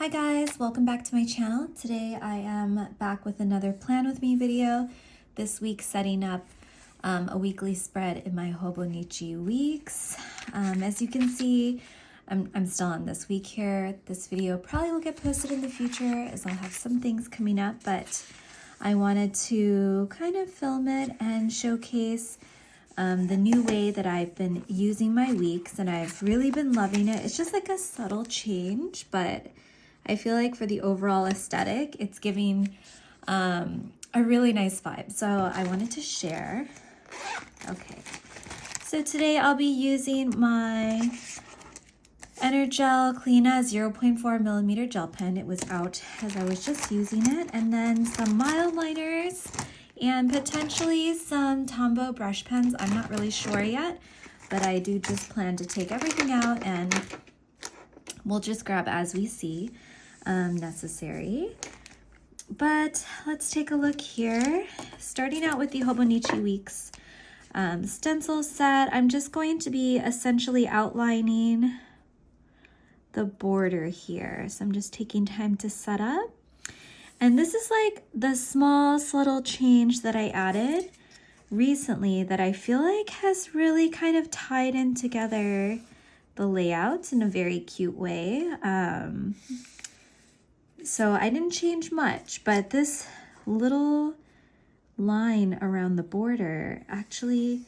Hi guys, welcome back to my channel. Today I am back with another Plan With Me video. This week setting up a weekly spread in my Hobonichi Weeks. As you can see, I'm still on this week here. This video probably will get posted in the future as I'll have some things coming up, but I wanted to kind of film it and showcase the new way that I've been using my weeks, and I've really been loving it. It's just like a subtle change, but I feel like for the overall aesthetic, it's giving a really nice vibe. So I wanted to share. Okay, so today I'll be using my Energel Cleana 0.4 millimeter gel pen. It was out as I was just using it. And then some mild liners and potentially some Tombow brush pens. I'm not really sure yet, but I do just plan to take everything out and we'll just grab as we see necessary. But let's take a look here. Starting out with the Hobonichi Weeks stencil set, I'm just going to be essentially outlining the border here. So I'm just taking time to set up. And this is like the small subtle change that I added recently that I feel like has really kind of tied in together the layouts in a very cute way. So I didn't change much, but this little line around the border actually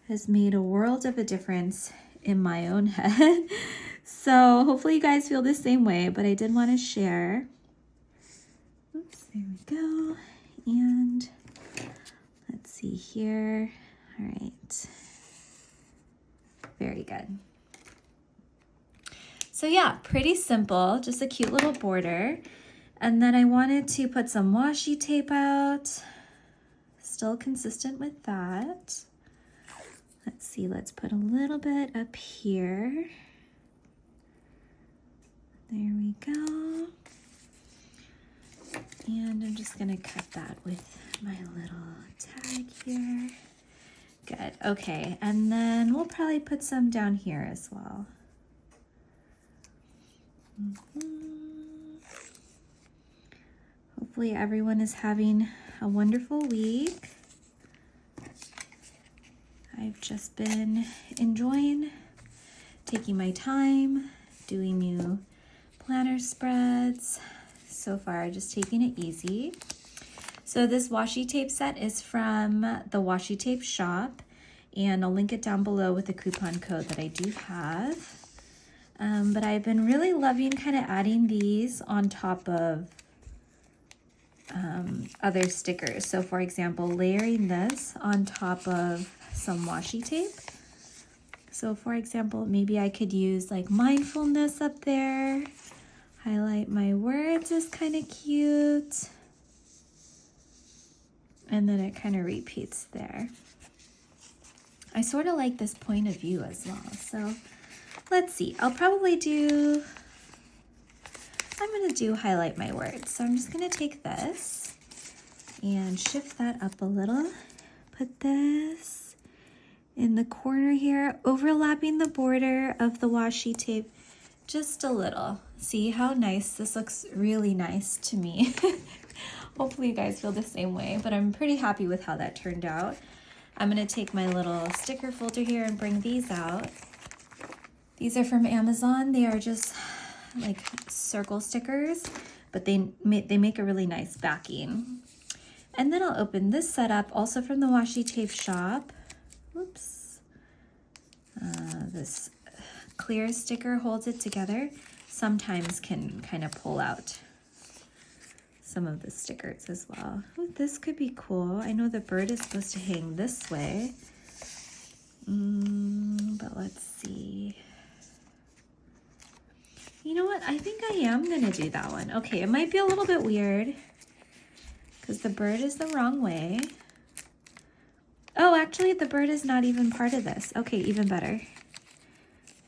has made a world of a difference in my own head. So hopefully you guys feel the same way, but I did want to share. Oops, there we go. And let's see here. All right. Very good. So yeah, pretty simple, just a cute little border. And then I wanted to put some washi tape out, still consistent with that. Let's see, let's put a little bit up here. There we go. And I'm just gonna cut that with my little tag here. Good, okay, and then we'll probably put some down here as well. Hopefully everyone is having a wonderful week. I've just been enjoying taking my time, doing new planner spreads. So far, just taking it easy. So this washi tape set is from the Washi Tape shop, and I'll link it down below with the coupon code that I do have. But I've been really loving kind of adding these on top of other stickers. So for example, layering this on top of some washi tape. So for example, maybe I could use like mindfulness up there. Highlight my words is kind of cute. And then it kind of repeats there. I sort of like this point of view as well. So let's see, I'm gonna do highlight my words. So I'm just gonna take this and shift that up a little. Put this in the corner here, overlapping the border of the washi tape just a little. See how nice? This looks really nice to me. Hopefully you guys feel the same way, but I'm pretty happy with how that turned out. I'm gonna take my little sticker folder here and bring these out. These are from Amazon. They are just like circle stickers, but they make a really nice backing. And then I'll open this setup, also from the Washi Tape shop. Oops. This clear sticker holds it together. Sometimes can kind of pull out some of the stickers as well. Ooh, this could be cool. I know the bird is supposed to hang this way, but let's see. You know what? I think I am gonna do that one. Okay, it might be a little bit weird because the bird is the wrong way. Oh, actually the bird is not even part of this. Okay, even better.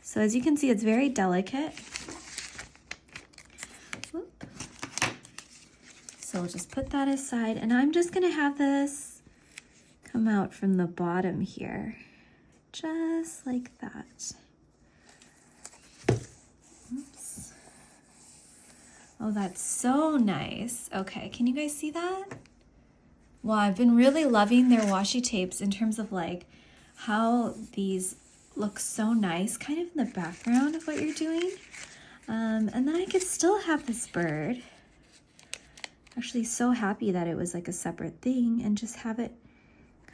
So as you can see, it's very delicate. Whoop. So we'll just put that aside, and I'm just gonna have this come out from the bottom here, just like that. Oops. Oh, that's so nice. Okay, can you guys see that? Well, I've been really loving their washi tapes in terms of like how these look so nice kind of in the background of what you're doing. And then I could still have this bird. Actually so happy that it was like a separate thing and just have it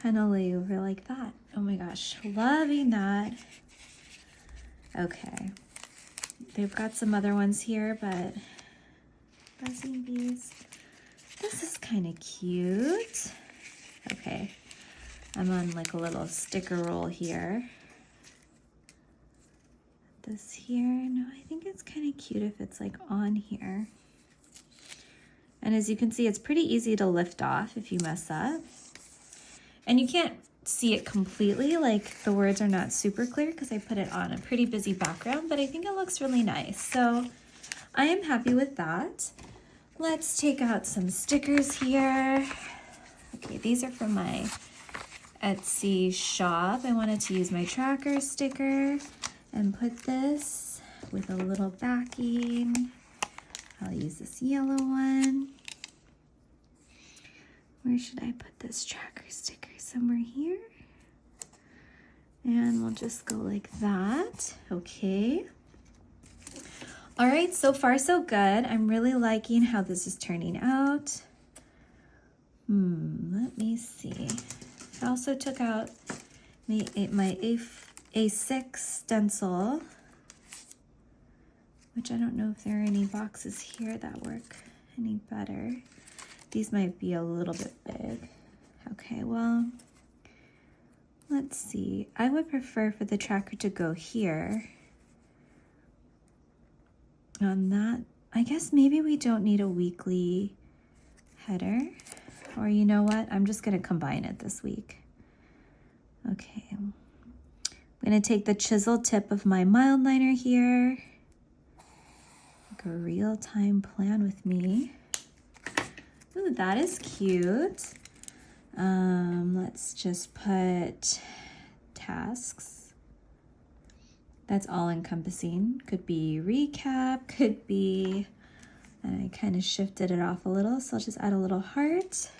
kind of lay over like that. Oh my gosh, loving that. Okay, they've got some other ones here, but buzzing bees. This is kind of cute. Okay, I'm on like a little sticker roll here. This here, no, I think it's kind of cute if it's like on here. And as you can see, it's pretty easy to lift off if you mess up. And you can't see it completely, like the words are not super clear because I put it on a pretty busy background, but I think it looks really nice. So I am happy with that. Let's take out some stickers here. Okay, these are from my Etsy shop. I wanted to use my tracker sticker and put this with a little backing. I'll use this yellow one. Where should I put this tracker sticker? Somewhere here. And we'll just go like that. Okay. All right, so far so good. I'm really liking how this is turning out. Let me see. I also took out my A6 stencil, which I don't know if there are any boxes here that work any better. These might be a little bit big. Okay, well, let's see. I would prefer for the tracker to go here. On that, I guess maybe we don't need a weekly header. Or you know what? I'm just gonna combine it this week. Okay. I'm gonna take the chisel tip of my mild liner here. Like a real-time plan with me. Ooh, that is cute. Let's just put tasks. That's all encompassing. Could be recap, could be, and I kind of shifted it off a little, so I'll just add a little heart.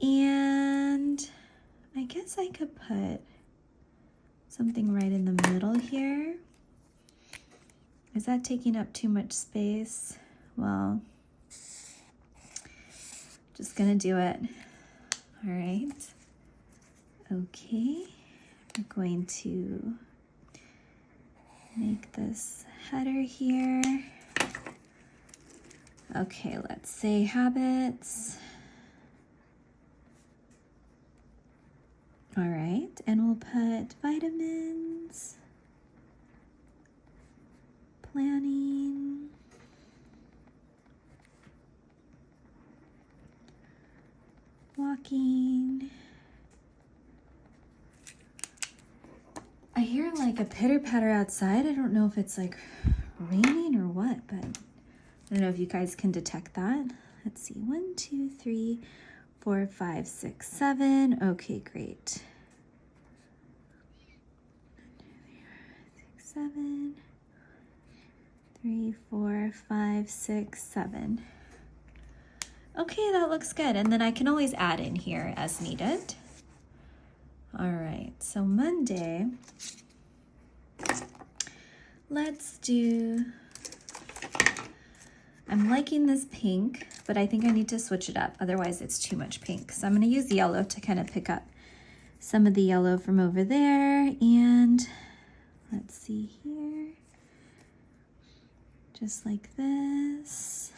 And I guess I could put something right in the middle here. Is that taking up too much space? Well, just gonna do it. All right. Okay, we're going to make this header here. Okay, let's say habits. All right, and we'll put vitamins, planning, walking. I hear like a pitter-patter outside. I don't know if it's like raining or what, but I don't know if you guys can detect that. Let's see, 1, 2, 3, 4, 5, 6, 7. Okay, great. 6, 7. 3, 4, 5, 6, 7. Okay, that looks good. And then I can always add in here as needed. All right, so Monday, let's do, I'm liking this pink, but I think I need to switch it up. Otherwise it's too much pink. So I'm gonna use yellow to kind of pick up some of the yellow from over there. And let's see here, just like this.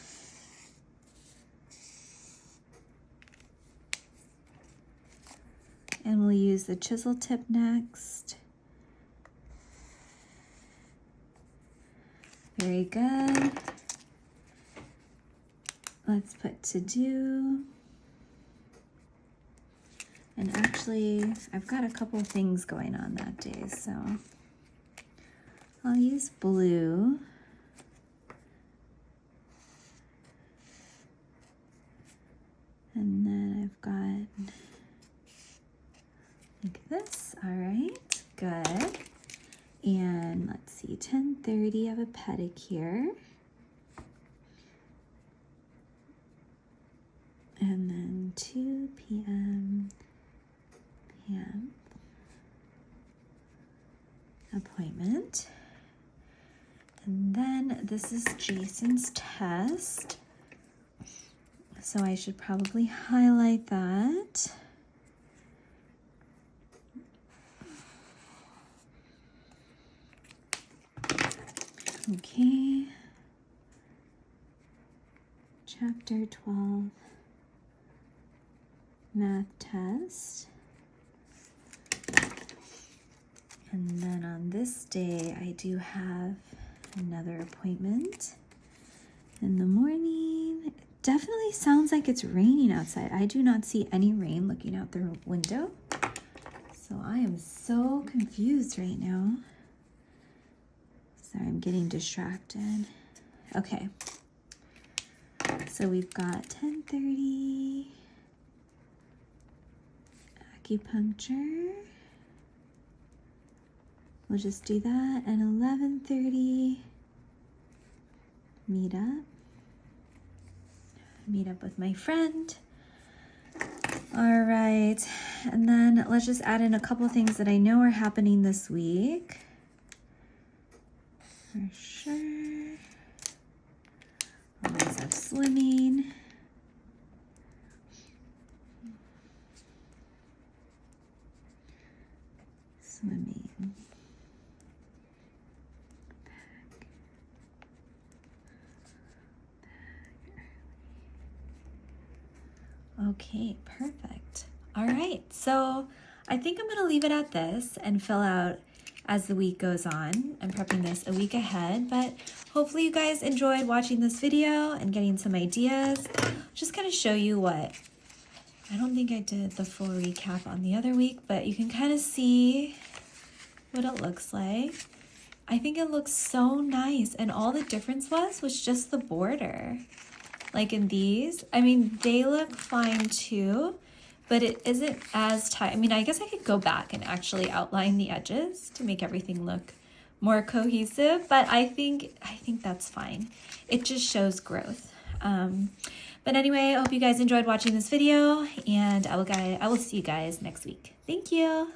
And we'll use the chisel tip next. Very good. Let's put to do. And actually, I've got a couple things going on that day, so I'll use blue. And then I've got like this. All right, good. And let's see, 10:30 of a pedicure. 2 p.m. appointment. And then this is Jason's test. So I should probably highlight that. Okay. Chapter 12, math test. And then on this day, I do have another appointment in the morning. It definitely sounds like it's raining outside. I do not see any rain looking out the window. So I am so confused right now. Sorry, I'm getting distracted. Okay. So we've got 10:30 acupuncture. We'll just do that. And 11:30 meet up with my friend. All right, and then let's just add in a couple things that I know are happening this week. For sure. Always have swimming. Okay, perfect. All right, so I think I'm gonna leave it at this and fill out as the week goes on. I'm prepping this a week ahead, but hopefully you guys enjoyed watching this video and getting some ideas. Just kind of show you what, I don't think I did the full recap on the other week, but you can kind of see what it looks like. I think it looks so nice, and all the difference was just the border. Like in these, I mean, they look fine too, but it isn't as tight. I mean, I guess I could go back and actually outline the edges to make everything look more cohesive, but I think that's fine. It just shows growth. But anyway, I hope you guys enjoyed watching this video, and I will see you guys next week. Thank you.